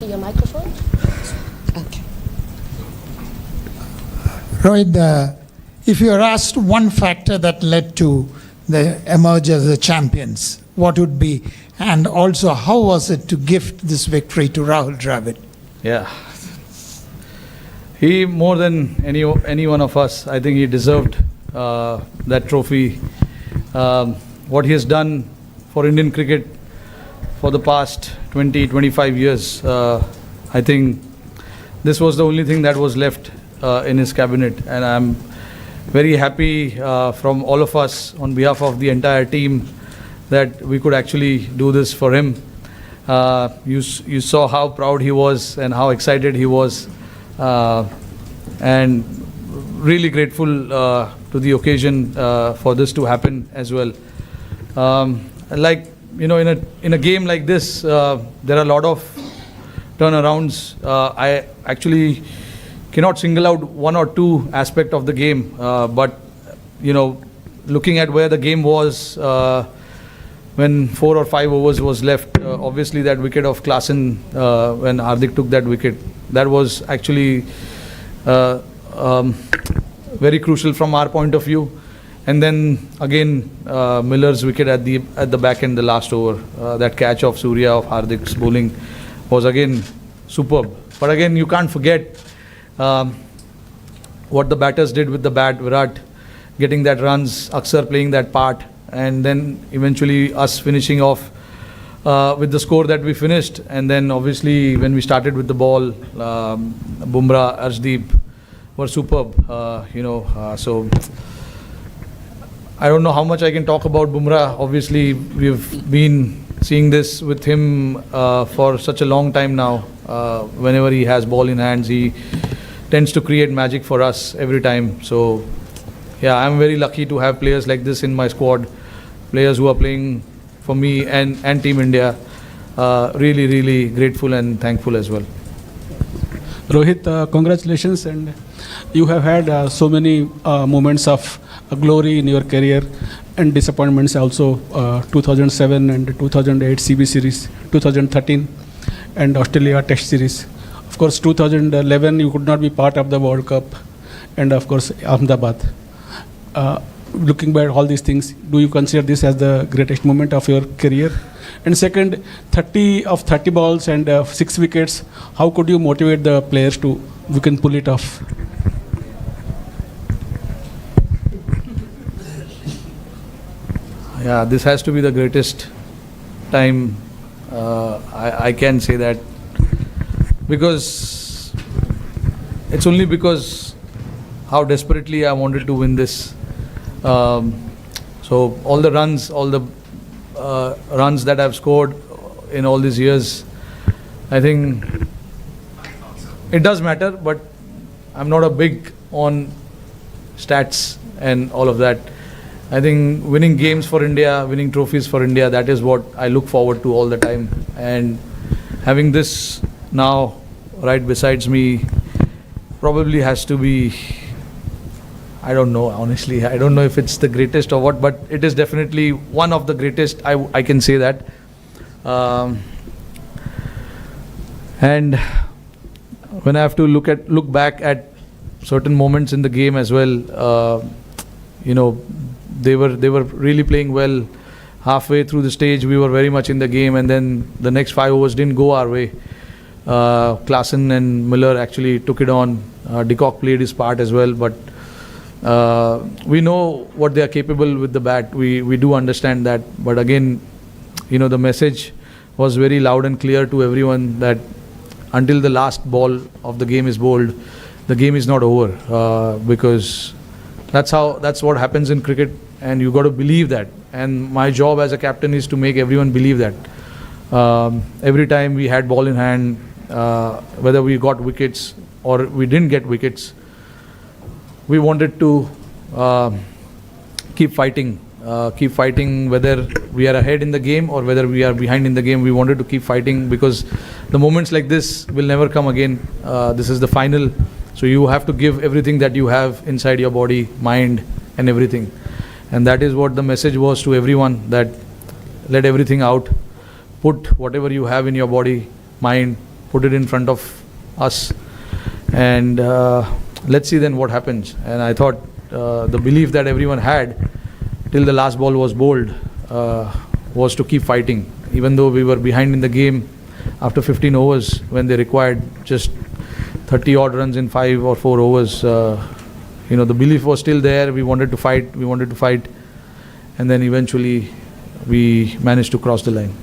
to your microphone. Okay. Rohit, if you are asked one factor that led to the emerge as the champions, what would be? And also, how was it to gift this victory to Rahul Dravid? Yeah. He, more than any one of us, I think he deserved that trophy. What he has done for Indian cricket for the past 20-25 years, I think this was the only thing that was left in his cabinet. And I'm very happy from all of us on behalf of the entire team that we could actually do this for him. You saw how proud he was and how excited he was, and really grateful to the occasion for this to happen as well. Like, you know, in a game like this, there are a lot of turnarounds. I actually cannot single out one or two aspects of the game, but you know, looking at where the game was when 4 or 5 overs was left, obviously that wicket of Klaasen, when Hardik took that wicket, that was actually very crucial from our point of view. And then again, Miller's wicket at the back end, the last over, that catch of Surya of Hardik's bowling was again superb. But again, you can't forget what the batters did with the bat. Virat getting that runs, Akshar playing that part, and then eventually us finishing off with the score that we finished. And then obviously when we started with the ball, Bumrah, Arshdeep were superb. So I don't know how much I can talk about Bumrah. Obviously we've been seeing this with him for such a long time now. Whenever he has ball in hands, he tends to create magic for us every time. So yeah, I'm very lucky to have players like this in my squad, players who are playing for me and Team India. Really, really grateful and thankful as well. Rohit, congratulations, and you have had so many moments of glory in your career and disappointments also. 2007 and 2008 CB series, 2013 and Australia Test series. Of course, 2011 you could not be part of the World Cup, and of course Ahmedabad. Looking back at all these things, do you consider this as the greatest moment of your career? And second, 30 balls and 6 wickets, how could you motivate the players to, we can pull it off? Yeah, this has to be the greatest time. I can say that because it's only because how desperately I wanted to win this. So all the runs that I've scored in all these years, I think it does matter, but I'm not a big on stats and all of that. I think winning games for India, winning trophies for India, that is what I look forward to all the time. And having this now right besides me probably has to be, I don't know, honestly. I don't know if it's the greatest or what, but it is definitely one of the greatest. I can say that. And when I have to look back at certain moments in the game as well, they were really playing well. Halfway through the stage, we were very much in the game, and then the next 5 overs didn't go our way. Klaasen and Miller actually took it on. De Kock played his part as well, but we know what they are capable with the bat. We do understand that, but again, the message was very loud and clear to everyone that until the last ball of the game is bowled, the game is not over, because that's what happens in cricket, and you got to believe that. And my job as a captain is to make everyone believe that. Every time we had ball in hand, whether we got wickets or we didn't get wickets, we wanted to keep fighting, whether we are ahead in the game or whether we are behind in the game. We wanted to keep fighting because the moments like this will never come again. This is the final, so you have to give everything that you have inside your body, mind and everything. And that is what the message was to everyone, that let everything out, put whatever you have in your body, mind put it in front of us, and let's see then what happens. And I thought the belief that everyone had till the last ball was bowled was to keep fighting, even though we were behind in the game after 15 overs when they required just 30 odd runs in 5 or 4 overs. The belief was still there. We wanted to fight, and then eventually we managed to cross the line.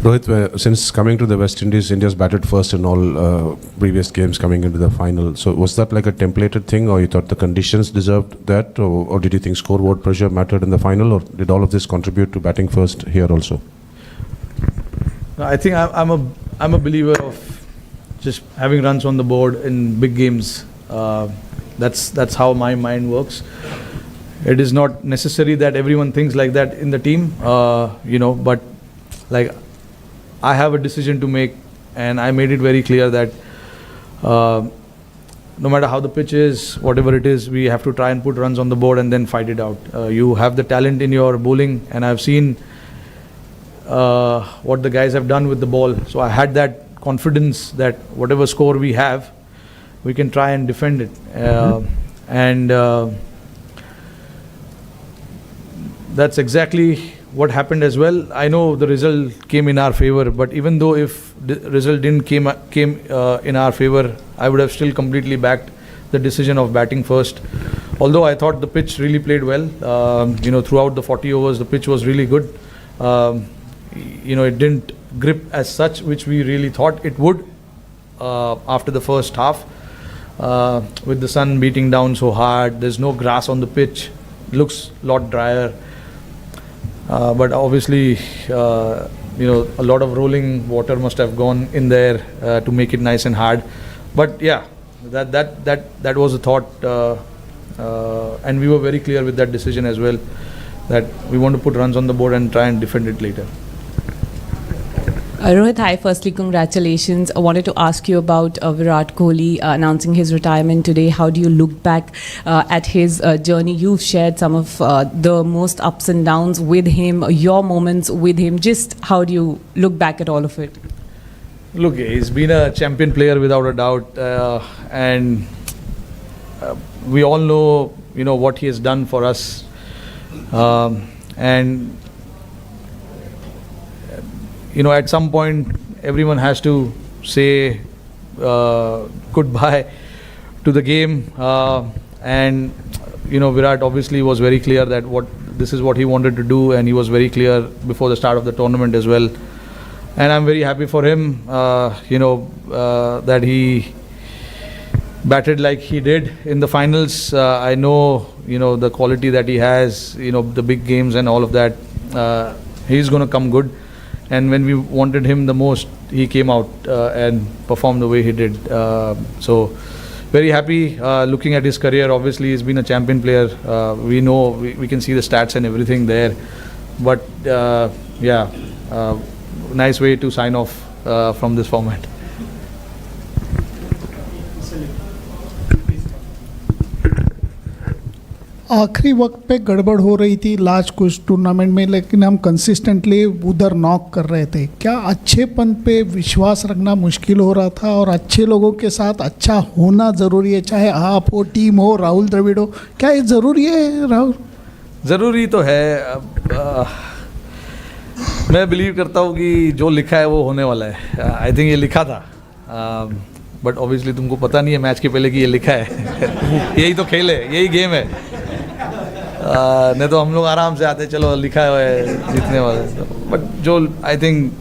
Rohit, since coming to the West Indies, India's batted first in all previous games coming into the final. So was that like a templated thing, or you thought the conditions deserved that, or did you think scoreboard pressure mattered in the final, or did all of this contribute to batting first here also? I think I'm a believer of just having runs on the board in big games. That's how my mind works. It is not necessary that everyone thinks like that in the team, but like I have a decision to make, and I made it very clear that no matter how the pitch is, whatever it is, we have to try and put runs on the board and then fight it out. You have the talent in your bowling, and I've seen what the guys have done with the ball. So I had that confidence that whatever score we have, we can try and defend it. And that's exactly what happened as well. I know the result came in our favor, but even though if the result didn't came in our favor, I would have still completely backed the decision of batting first. Although I thought the pitch really played well, throughout the 40 overs, the pitch was really good. It didn't grip as such, which we really thought it would after the first half. With the sun beating down so hard, there's no grass on the pitch, looks a lot drier. But obviously, a lot of rolling water must have gone in there to make it nice and hard. But yeah, that was the thought, and we were very clear with that decision as well, that we want to put runs on the board and try and defend it later. Rohit, hi. Firstly, congratulations. I wanted to ask you about Virat Kohli announcing his retirement today. How do you look back at his journey? You've shared some of the most ups and downs with him, your moments with him. Just how do you look back at all of it? Look, he's been a champion player without a doubt, and we all know, what he has done for us, and at some point, everyone has to say goodbye to the game. And Virat obviously was very clear that this is what he wanted to do, and he was very clear before the start of the tournament as well. And I'm very happy for him, that he batted like he did in the finals. I know, the quality that he has, the big games and all of that. He's going to come good. And when we wanted him the most, he came out and performed the way he did. So very happy looking at his career. Obviously, he's been a champion player. We know, we can see the stats and everything there. But nice way to sign off from this format. आखिरी वक्त पे गड़बड़ हो रही थी last कुछ tournament में, लेकिन हम कंसिस्टेंटली उधर नॉक कर रहे थे. क्या अच्छेपन पे विश्वास रखना मुश्किल हो रहा था, और अच्छे लोगों के साथ अच्छा होना ज़रूरी है, चाहे आप हो, टीम हो, राहुल द्रविड़ हो? क्या ये ज़रूरी है राहुल? ज़रूरी तो है. मैं बिलीव करता हूँ कि जो लिखा है वो होने वाला है. आई थिंक ये लिखा था, बट ऑब्वियसली तुमको पता नहीं है मैच के पहले कि ये लिखा है. यही तो खेल है, यही गेम है. नहीं तो हम लोग आराम से आते, चलो लिखा है जीतने वाले. बट जो I think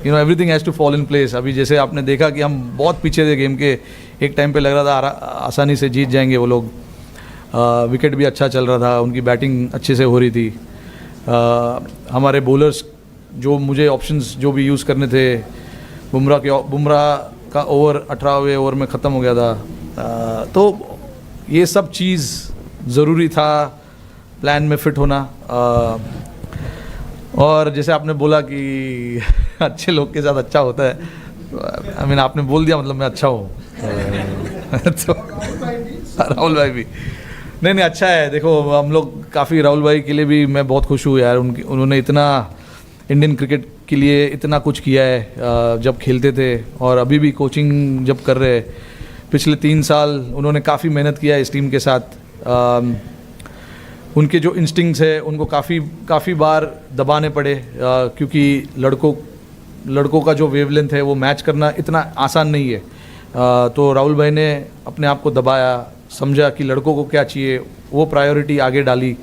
everything has to fall in place. अभी जैसे आपने देखा कि हम बहुत पीछे थे गेम के, एक टाइम पे लग रहा था आसानी से जीत जाएंगे वो लोग. विकेट भी अच्छा चल रहा था, उनकी बैटिंग अच्छे से हो रही थी. हमारे बॉलर्स जो मुझे ऑप्शंस जो भी यूज़ करने थे, बुमराह का ओवर 18वें ओवर में ख़त्म हो गया था. तो ये सब चीज़ ज़रूरी था, प्लान में फिट होना. और जैसे आपने बोला कि अच्छे लोग के साथ अच्छा होता है, आई मीन आपने बोल दिया, मतलब मैं अच्छा हूँ. तो राहुल भाई भी नहीं अच्छा है. देखो हम लोग काफ़ी, राहुल भाई के लिए भी मैं बहुत खुश हूँ यार. उन्होंने इतना इंडियन क्रिकेट के लिए इतना कुछ किया है जब खेलते थे, और अभी भी कोचिंग जब कर रहे हैं। पिछले 3 साल उन्होंने काफ़ी मेहनत किया है इस टीम के साथ। उनके जो इंस्टिंक्ट्स है उनको काफ़ी बार दबाने पड़े, क्योंकि लड़कों का जो वेवलेंथ है वो मैच करना इतना आसान नहीं है। तो राहुल भाई ने अपने आप को दबाया, समझा कि लड़कों को क्या चाहिए, वो प्रायोरिटी आगे डाली।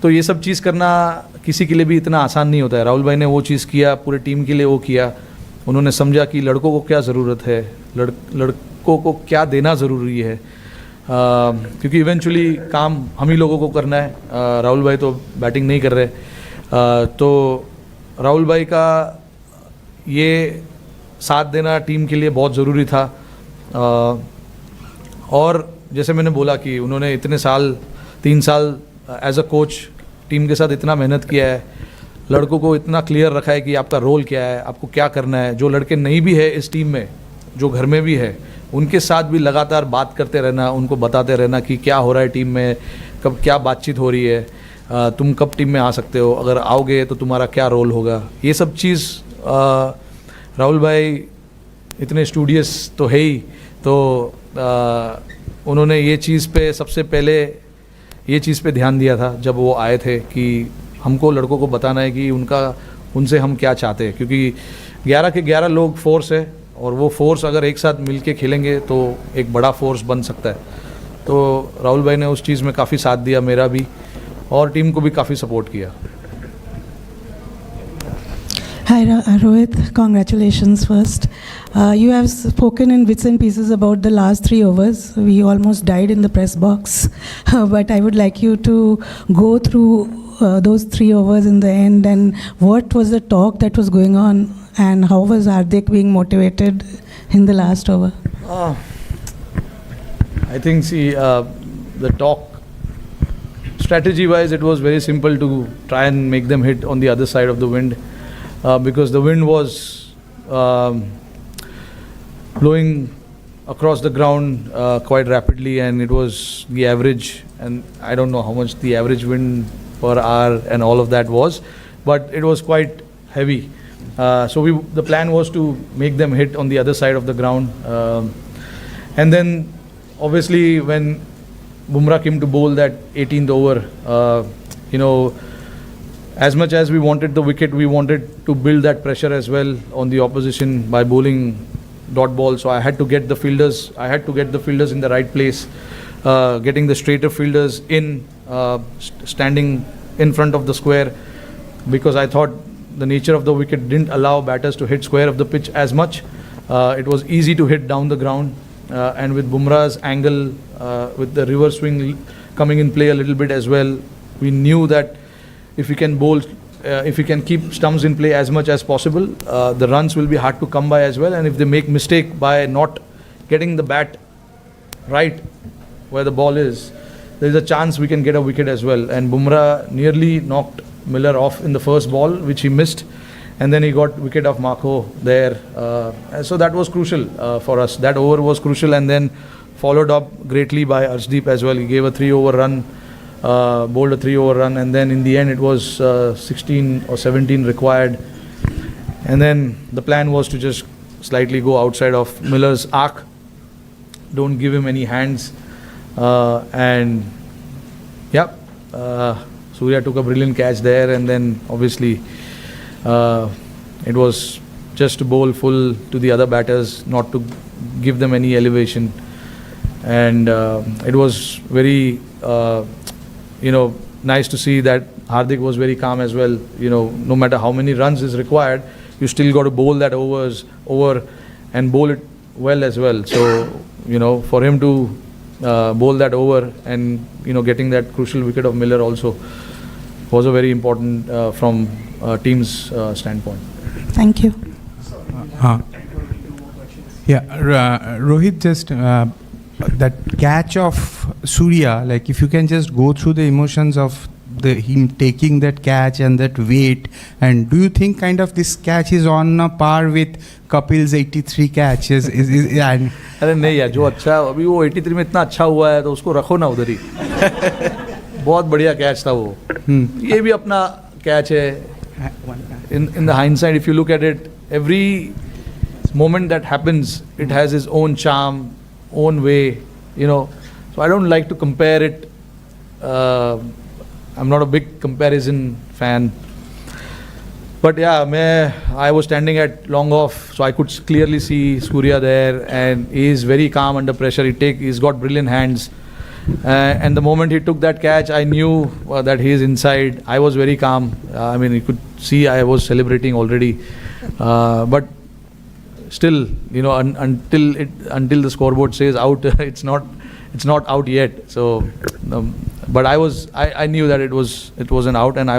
तो ये सब चीज़ करना किसी के लिए भी इतना आसान नहीं होता है। राहुल भाई ने वो चीज़ किया, पूरे टीम के लिए वो किया। उन्होंने समझा कि लड़कों को क्या ज़रूरत है, लड़कों को क्या देना ज़रूरी है, क्योंकि इवेंचुअली काम हम ही लोगों को करना है। राहुल भाई तो बैटिंग नहीं कर रहे। तो राहुल भाई का ये साथ देना टीम के लिए बहुत ज़रूरी था। और जैसे मैंने बोला कि उन्होंने इतने साल 3 साल एज अ कोच टीम के साथ इतना मेहनत किया है, लड़कों को इतना क्लियर रखा है कि आपका रोल क्या है, आपको क्या करना है। जो लड़के नहीं भी है इस टीम में, जो घर में भी है, उनके साथ भी लगातार बात करते रहना, उनको बताते रहना कि क्या हो रहा है टीम में, कब क्या बातचीत हो रही है, तुम कब टीम में आ सकते हो, अगर आओगे तो तुम्हारा क्या रोल होगा। ये सब चीज़ राहुल भाई इतने स्टूडियस तो है ही, तो उन्होंने ये चीज़ पे सबसे पहले ये चीज़ पे ध्यान दिया था जब वो आए थे, कि हमको लड़कों को बताना है कि उनसे हम क्या चाहते हैं, क्योंकि 11 के 11 लोग फोर्स है, और वो फोर्स अगर एक साथ मिल के खेलेंगे तो एक बड़ा फोर्स बन सकता है। तो राहुल भाई ने उस चीज़ में काफ़ी साथ दिया, मेरा भी, और टीम को भी काफ़ी सपोर्ट किया। Hi Rohit, congratulations first. You have spoken in bits and pieces about the last 3 overs. We almost died in the press box, but I would like you to go through those 3 overs in the end, and what was the talk that was going on, and how was Hardik being motivated in the last over? I think, the talk, strategy-wise, it was very simple to try and make them hit on the other side of the wind. Because the wind was blowing across the ground quite rapidly, and it was the average, and I don't know how much the average wind per hour and all of that was, but it was quite heavy. So the plan was to make them hit on the other side of the ground, and then obviously when Bumrah came to bowl that 18th over, as much as we wanted the wicket, we wanted to build that pressure as well on the opposition by bowling dot ball. So I had to get the fielders in the right place, getting the straighter fielders in, standing in front of the square, because I thought the nature of the wicket didn't allow batters to hit square of the pitch as much. It was easy to hit down the ground, and with Bumrah's angle, with the reverse swing coming in play a little bit as well, we knew that if we can bowl, if we can keep stumps in play as much as possible, the runs will be hard to come by as well. And if they make mistake by not getting the bat right where the ball is, there is a chance we can get a wicket as well. And Bumrah nearly knocked Miller off in the first ball, which he missed, and then he got wicket of Marco there. So that was crucial for us. That over was crucial, and then followed up greatly by Arshdeep as well. He gave a 3-over run. Bowled a 3-over run, and then in the end it was 16 or 17 required, and then the plan was to just slightly go outside of Miller's arc, don't give him any hands, and Surya took a brilliant catch there, and then obviously it was just to bowl full to the other batters, not to give them any elevation, and it was very nice to see that Hardik was very calm as well. No matter how many runs is required, you still got to bowl that over and bowl it well as well. So, for him to bowl that over and, getting that crucial wicket of Miller also was a very important from team's standpoint. Thank you. Rohit, just that catch of Surya, like if you can just go through the emotions of him taking that catch and that weight, and do you think kind of this catch is on a par with Kapil's 83 catches? अरे नहीं यार, जो अच्छा अभी वो 83 में इतना अच्छा हुआ है तो उसको रखो ना उधर ही। बहुत बढ़िया कैच था वो। ये भी अपना कैच है। in the hindsight, if you look at it, every moment that happens, it has its own charm, own way, you know. So I don't like to compare it. I'm not a big comparison fan. But yeah, I was standing at long off, so I could clearly see Surya there, and he is very calm under pressure. He's got brilliant hands. And the moment he took that catch, I knew that he is inside. I was very calm. I mean, you could see I was celebrating already. But still, you know, until the scoreboard says out, it's not out yet. So, but I knew that it wasn't out, and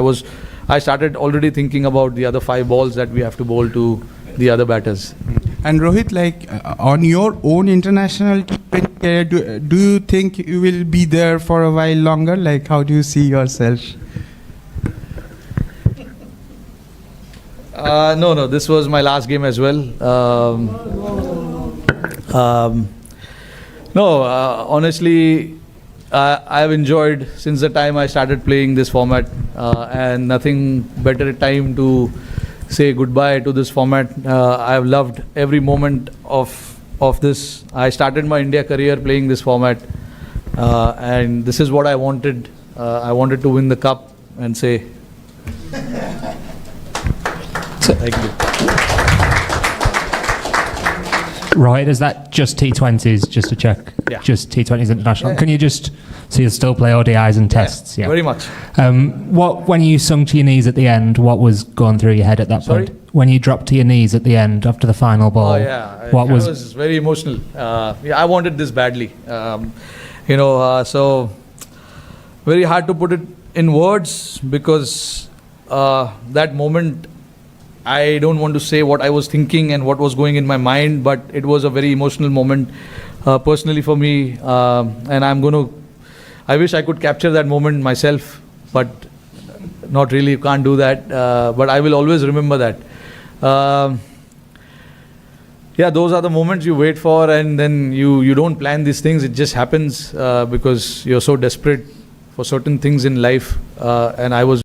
I started already thinking about the other 5 balls that we have to bowl to the other batters. And Rohit, like on your own international career, do you think you will be there for a while longer? Like, how do you see yourself? No, this was my last game as well. Honestly, I've enjoyed since the time I started playing this format, and nothing better time to say goodbye to this format. I've loved every moment of this. I started my India career playing this format, and this is what I wanted. I wanted to win the cup and say thank you. Right, is that just T20s, just to check? Yeah. Just T20s international. Yeah. Can you just, so you still play ODIs and tests? Yeah, very much. When you sunk to your knees at the end, what was going through your head at that Sorry? point? When you dropped to your knees at the end after the final ball, Oh yeah, what I was, was very emotional. I wanted this badly. So very hard to put it in words because that moment, I don't want to say what I was thinking and what was going in my mind, but it was a very emotional moment personally for me, and I wish I could capture that moment myself, but not really, can't do that, but I will always remember that. Those are the moments you wait for, and then you don't plan these things, it just happens because you're so desperate for certain things in life, and I was